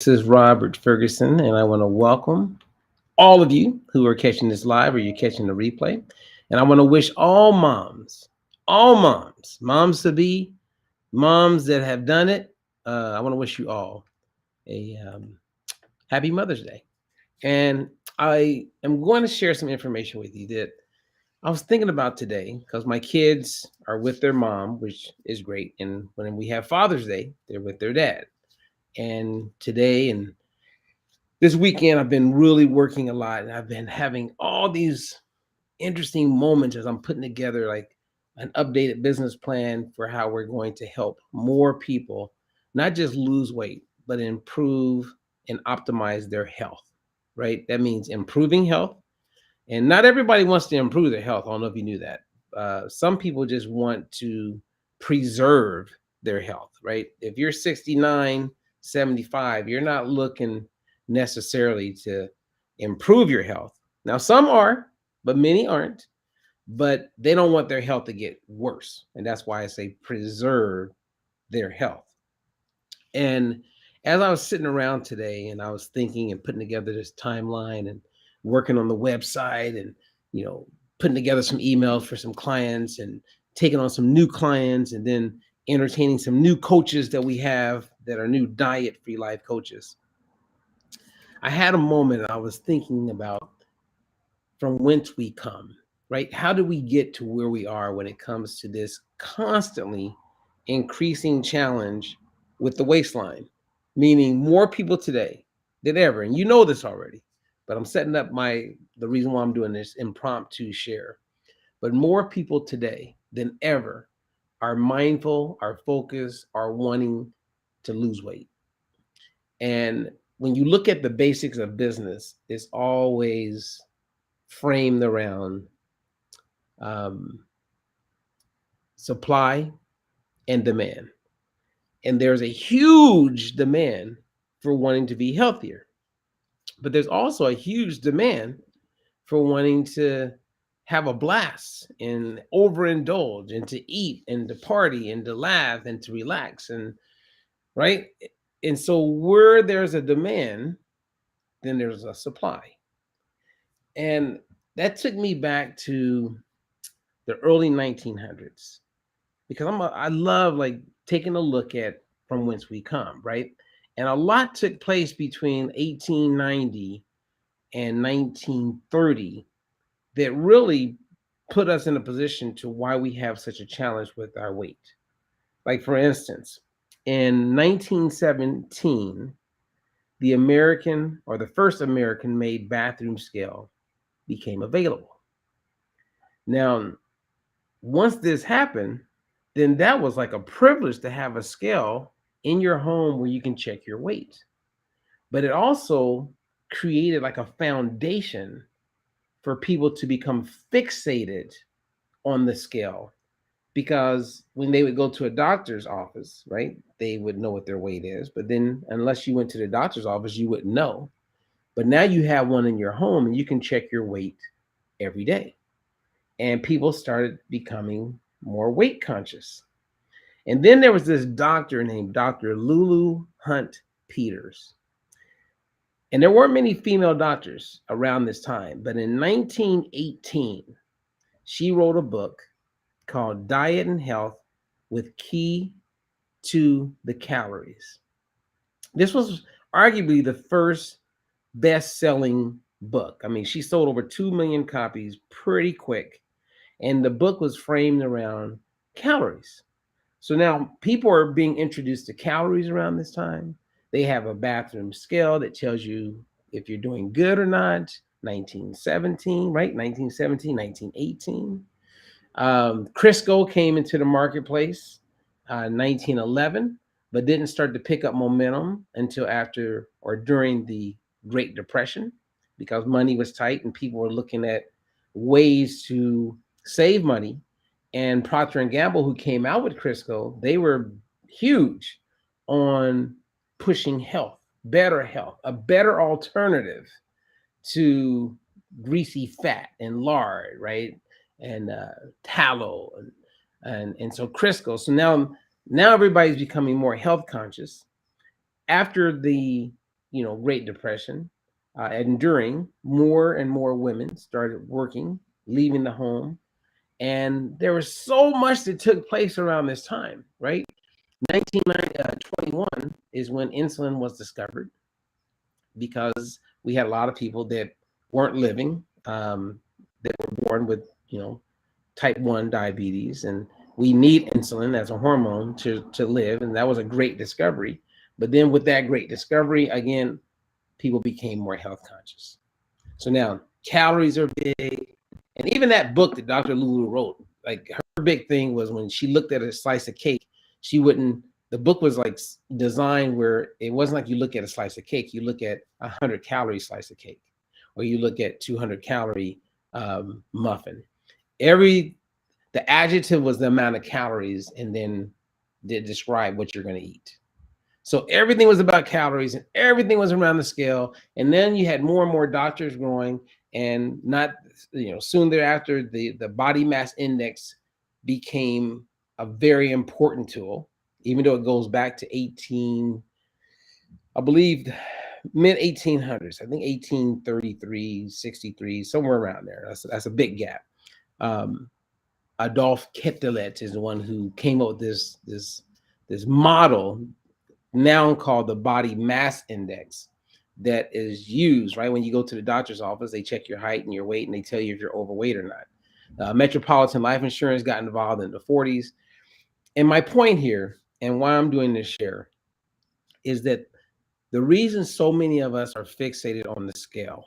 This is Robert Ferguson, and I want to welcome all of you who are catching this live or you're catching the replay. And I want to wish all moms to be, moms that have done it. I want to wish you all a happy Mother's Day. And I am going to share some information with you that I was thinking about today because my kids are with their mom, which is great. And when we have Father's Day, they're with their dad. And today and this weekend, I've been really working a lot, and I've been having all these interesting moments as I'm putting together like an updated business plan for how we're going to help more people not just lose weight, but improve and optimize their health, right? That means improving health. And not everybody wants to improve their health. I don't know if you knew that. Some people just want to preserve their health, right? If you're 69, 75, you're not looking necessarily to improve your health. Now, some are, but many aren't. But they don't want their health to get worse. And that's why I say preserve their health. And as I was sitting around today and I was thinking and putting together this timeline and working on the website and, you know, putting together some emails for some clients and taking on some new clients and then entertaining some new coaches that we have that are new diet free life coaches. I had a moment I was thinking about from whence we come, right? How do we get to where we are when it comes to this constantly increasing challenge with the waistline? Meaning more people today than ever, and you know this already, but I'm setting up the reason why I'm doing this impromptu share. But more people today than ever are mindful, are focused, are wanting to lose weight. And when you look at the basics of business, it's always framed around um, supply and demand. And there's a huge demand for wanting to be healthier, but there's also a huge demand for wanting to have a blast and overindulge and to eat and to party and to laugh and to relax and right. And so where there's a demand, then there's a supply. And that took me back to the early 1900s because I love like taking a look at from whence we come, right? And a lot took place between 1890 and 1930 that really put us in a position to why we have such a challenge with our weight. Like for instance, in 1917, the American or the first American made bathroom scale became available. Now, once this happened, then that was like a privilege to have a scale in your home where you can check your weight. But it also created like a foundation for people to become fixated on the scale because when they would go to a doctor's office, right, they would know what their weight is. But then, unless you went to the doctor's office, you wouldn't know. But now you have one in your home and you can check your weight every day. And people started becoming more weight conscious. And then there was this doctor named Dr. Lulu Hunt Peters. And there weren't many female doctors around this time, but in 1918, she wrote a book called Diet and Health with Key to the Calories. This was arguably the first best-selling book. I mean, she sold over 2 million copies pretty quick. And the book was framed around calories. So now people are being introduced to calories around this time. They have a bathroom scale that tells you if you're doing good or not. 1917, right? 1917, 1918. Crisco came into the marketplace 1911, but didn't start to pick up momentum until after or during the Great Depression because money was tight and people were looking at ways to save money. And Procter and Gamble, who came out with Crisco, they were huge on pushing health, a better alternative to greasy fat and lard, right? And tallow and so Crisco. So now everybody's becoming more health conscious. After the Great Depression, enduring, more and more women started working, leaving the home. And there was so much that took place around this time, right? 1921 is when insulin was discovered, because we had a lot of people that weren't living, that were born with, type 1 diabetes. And we need insulin as a hormone to live. And that was a great discovery. But then with that great discovery, again, people became more health conscious. So now calories are big. And even that book that Dr. Lulu wrote, like, her big thing was when she looked at a slice of cake, she wouldn't, the book was like designed where it wasn't like you look at a slice of cake, you look at 100-calorie slice of cake, or you look at 200-calorie muffin. The adjective was the amount of calories, and then did describe what you're going to eat. So everything was about calories, and everything was around the scale. And then you had more and more doctors growing, and not, soon thereafter, the body mass index became a very important tool, even though it goes back to I believe, mid 1800s. I think 1833, 63, somewhere around there. That's a big gap. Adolphe Quetelet is the one who came up with this model, now called the body mass index, that is used, right? When you go to the doctor's office, they check your height and your weight, and they tell you if you're overweight or not. Metropolitan Life Insurance got involved in the 40s. And my point here, and why I'm doing this share, is that the reason so many of us are fixated on the scale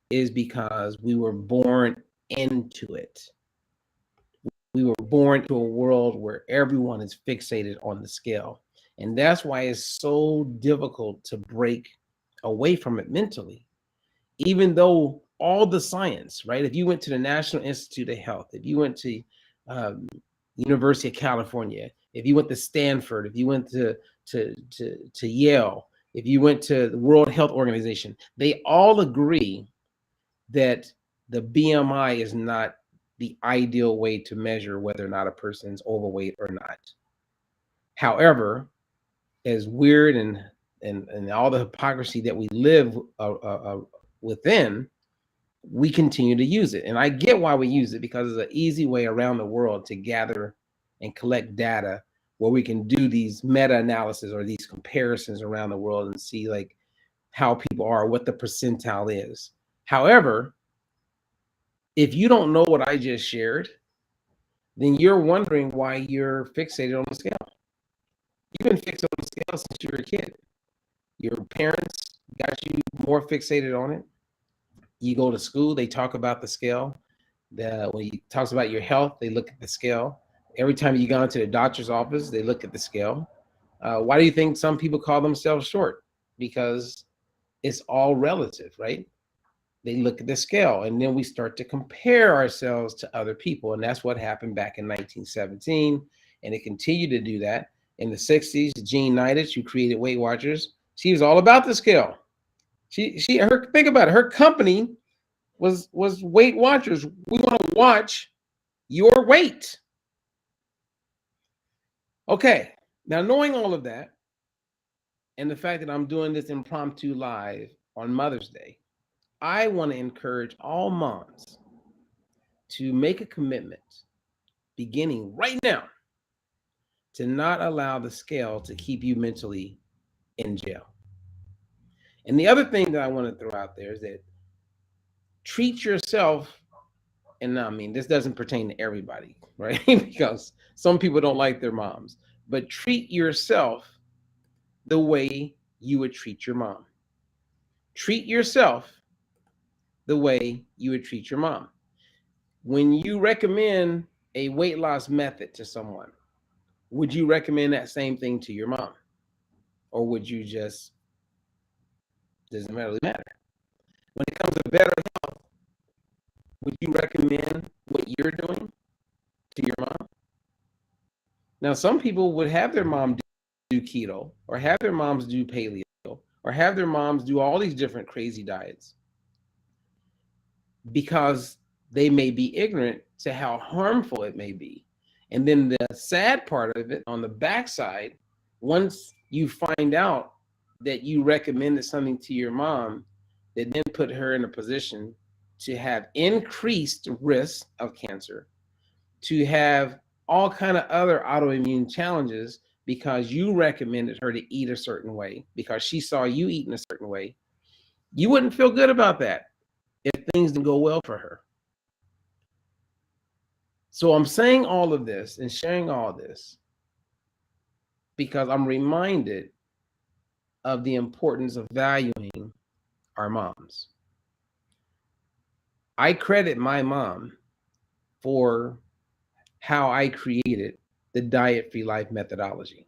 is because we were born into it. We were born into a world where everyone is fixated on the scale. And that's why it's so difficult to break away from it mentally, even though all the science, right? If you went to the National Institute of Health, if you went to University of California, if you went to Stanford, if you went to Yale, if you went to the World Health Organization, they all agree that the BMI is not the ideal way to measure whether or not a person's overweight or not. However, as weird and all the hypocrisy that we live within, we continue to use it. And I get why we use it, because it's an easy way around the world to gather and collect data where we can do these meta-analysis or these comparisons around the world and see like how people are, what the percentile is. However, if you don't know what I just shared, then you're wondering why you're fixated on the scale. You've been fixated on the scale since you were a kid. Your parents got you more fixated on it. You go to school, they talk about the scale. When he talks about your health, they look at the scale. Every time you go into the doctor's office, they look at the scale. Why do you think some people call themselves short? Because it's all relative, right? They look at the scale, and then we start to compare ourselves to other people. And that's what happened back in 1917. And it continued to do that. In the 60s, Jean Nidetch, who created Weight Watchers, she was all about the scale. Think about it. Her company was Weight Watchers. We want to watch your weight. Okay. Now, knowing all of that, and the fact that I'm doing this impromptu live on Mother's Day, I want to encourage all moms to make a commitment, beginning right now, to not allow the scale to keep you mentally in jail. And the other thing that I want to throw out there is that treat yourself, and I mean, this doesn't pertain to everybody, right? Because some people don't like their moms, but treat yourself the way you would treat your mom. Treat yourself the way you would treat your mom. When you recommend a weight loss method to someone, would you recommend that same thing to your mom? Or would you just, doesn't really matter? When it comes to better health, would you recommend what you're doing to your mom? Now, some people would have their mom do keto, or have their moms do paleo, or have their moms do all these different crazy diets, because they may be ignorant to how harmful it may be. And then the sad part of it, on the backside, once you find out that you recommended something to your mom that then put her in a position to have increased risk of cancer, to have all kind of other autoimmune challenges because you recommended her to eat a certain way because she saw you eating a certain way, you wouldn't feel good about that if things didn't go well for her. So I'm saying all of this and sharing all this because I'm reminded of the importance of valuing our moms. I credit my mom for how I created the diet-free life methodology.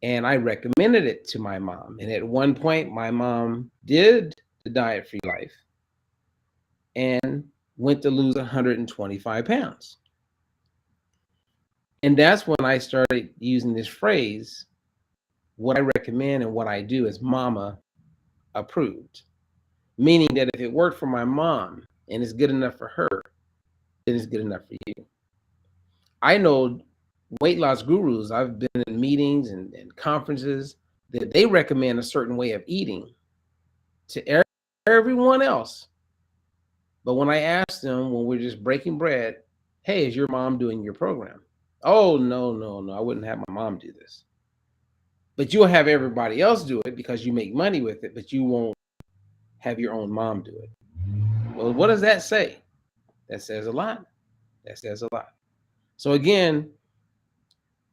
And I recommended it to my mom. And at one point, my mom did the diet-free life and went to lose 125 pounds. And that's when I started using this phrase, what I recommend and what I do is mama approved. Meaning that if it worked for my mom and it's good enough for her, then it's good enough for you. I know weight loss gurus, I've been in meetings and conferences that they recommend a certain way of eating to everyone else. But when I ask them, when we're just breaking bread, hey, is your mom doing your program? Oh, no, I wouldn't have my mom do this. But you'll have everybody else do it because you make money with it, but you won't have your own mom do it. Well, what does that say? That says a lot. That says a lot. So again,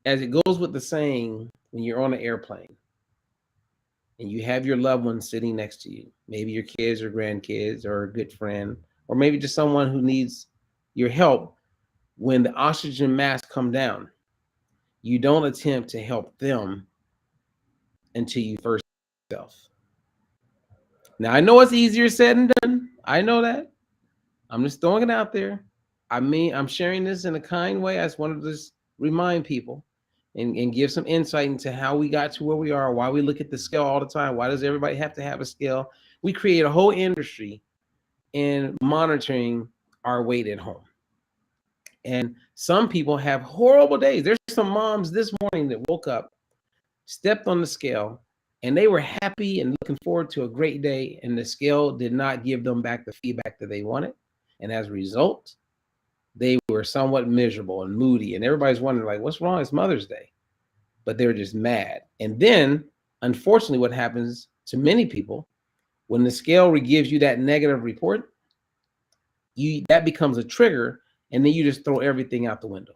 as it goes with the saying, when you're on an airplane and you have your loved one sitting next to you, maybe your kids or grandkids or a good friend, or maybe just someone who needs your help, when the oxygen mask come down, you don't attempt to help them until you first yourself. Now, I know it's easier said than done. I know that. I'm just throwing it out there. I mean, I'm sharing this in a kind way. I just wanted to just remind people and give some insight into how we got to where we are, why we look at the scale all the time. Why does everybody have to have a scale? We create a whole industry in monitoring our weight at home. And some people have horrible days. There's some moms this morning that woke up, stepped on the scale, and they were happy and looking forward to a great day, and the scale did not give them back the feedback that they wanted. And as a result, they were somewhat miserable and moody, and everybody's wondering, like, what's wrong? It's Mother's Day. But they're just mad. And then, unfortunately, what happens to many people, when the scale gives you that negative report, that becomes a trigger, and then you just throw everything out the window.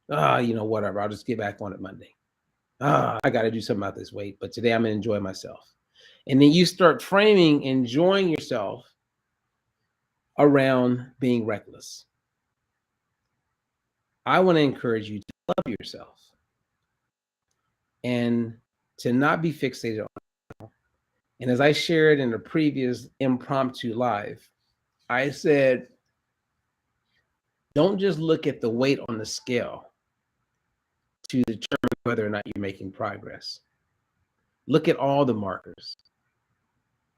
Whatever, I'll just get back on it Monday. I got to do something about this weight, but today I'm going to enjoy myself. And then you start framing enjoying yourself around being reckless. I want to encourage you to love yourself and to not be fixated on it. And as I shared in a previous impromptu live, I said, don't just look at the weight on the scale to determine whether or not you're making progress. Look at all the markers.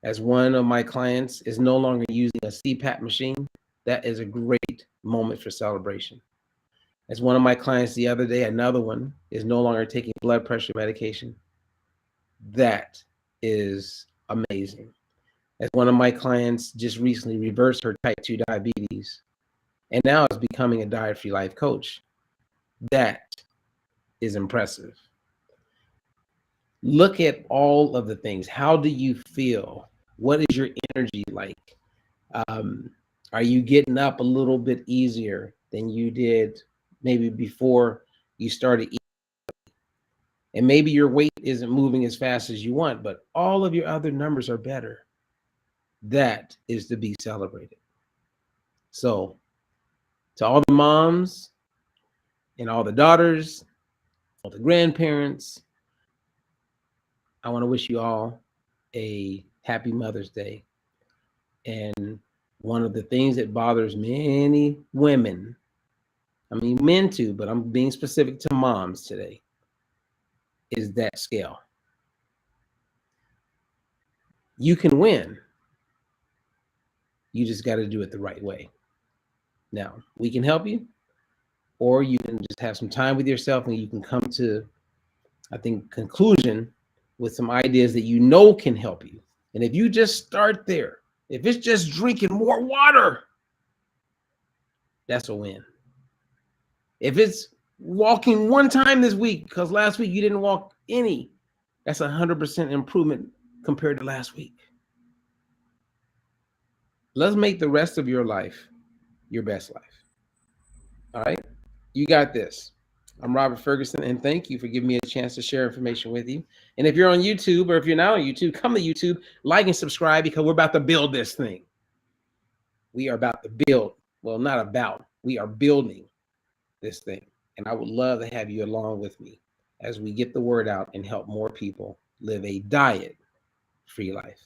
As one of my clients is no longer using a CPAP machine, that is a great moment for celebration. As one of my clients the other day, another one is no longer taking blood pressure medication. That is amazing. As one of my clients just recently reversed her type 2 diabetes and now is becoming a diet-free life coach. That is impressive. Look at all of the things. How do you feel? What is your energy like? Are you getting up a little bit easier than you did maybe before you started eating? And maybe your weight isn't moving as fast as you want, but all of your other numbers are better. That is to be celebrated. So, to all the moms and all the daughters, all the grandparents, I want to wish you all a happy Mother's Day. And one of the things that bothers many women, I mean men too, but I'm being specific to moms today, is that scale. You can win. You just got to do it the right way. Now, we can help you, or you can just have some time with yourself and you can come to, I think, conclusion with some ideas that you know can help you. And if you just start there, if it's just drinking more water, that's a win. If it's walking one time this week, because last week you didn't walk any, that's 100% improvement compared to last week. Let's make the rest of your life your best life. All right? You got this. I'm Robert Ferguson, and thank you for giving me a chance to share information with you. And if you're on YouTube, or if you're not on YouTube, come to YouTube, like and subscribe, because we're about to build this thing. We are about to build. Well, not about. We are building this thing. And I would love to have you along with me as we get the word out and help more people live a diet-free life.